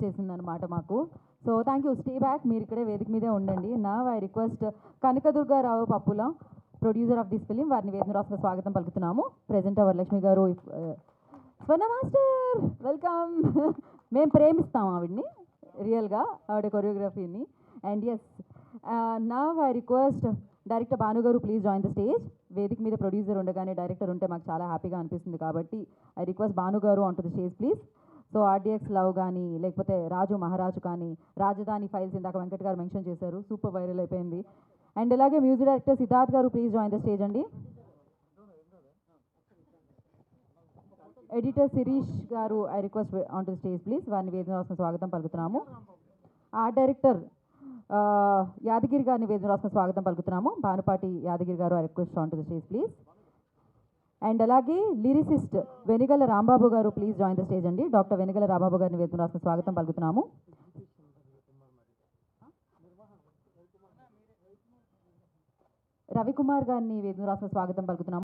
వచ్చేసింది అనమాట మాకు. So thank you, stay back, మీరు ఇక్కడే వేదిక మీదే ఉండండి. నా ఐ రిక్వెస్ట్ కనకదుర్గారావు పప్పుల, ప్రొడ్యూసర్ ఆఫ్ దిస్ ఫిలిం, వారిని వేదిక రాసిన స్వాగతం పలుకుతున్నాము. ప్రెజెంట్ వరలక్ష్మి గారు, స్వర్ణ మాస్టర్ వెల్కమ్. మేము ప్రేమిస్తాం ఆవిడ్ని రియల్గా, ఆవిడ కొరియోగ్రఫీని. అండ్ ఎస్, నా ఐ రిక్వెస్ట్ డైరెక్టర్ భాను గారు, ప్లీజ్ జాయిన్ ద స్టేజ్. వేదిక మీద ప్రొడ్యూసర్ ఉండగానే డైరెక్టర్ ఉంటే మాకు చాలా హ్యాపీగా అనిపిస్తుంది, కాబట్టి ఐ రిక్వెస్ట్ భాను గారు on to the stage please. So RDX love కానీ, లేకపోతే రాజు మహారాజు కానీ, రాజధాని ఫైల్స్ ఇందాక వెంకట్ గారు మెన్షన్ చేశారు, సూపర్ వైరల్ అయిపోయింది. అండ్ అలాగే మ్యూజిక్ డైరెక్టర్ సిద్ధార్థ్ గారు, ప్లీజ్ జాయిన్ ద స్టేజ్ అండి. ఎడిటర్ శిరీష్ గారు, I request on to the stage please. వారిని వేదిక రాసిన స్వాగతం పలుకుతున్నాము. ఆర్ట్ డైరెక్టర్ యాదగిరి గారిని వేదిక రాసిన స్వాగతం పలుకుతున్నాము. భానుపాటి యాదగిరి గారు, I request on to the stage please. And అలాగే లిరిసిస్ట్ వెనిగల రాంబాబు గారు, ప్లీజ్ జాయిన్ ద స్టేజ్ అండి. డాక్టర్ వెనిగల రాంబాబు గారిని వేదిక రాసిన స్వాగతం పలుకుతున్నాము. రవికుమార్ గారిని వేదిక రాసిన స్వాగతం పలుకుతున్నాము.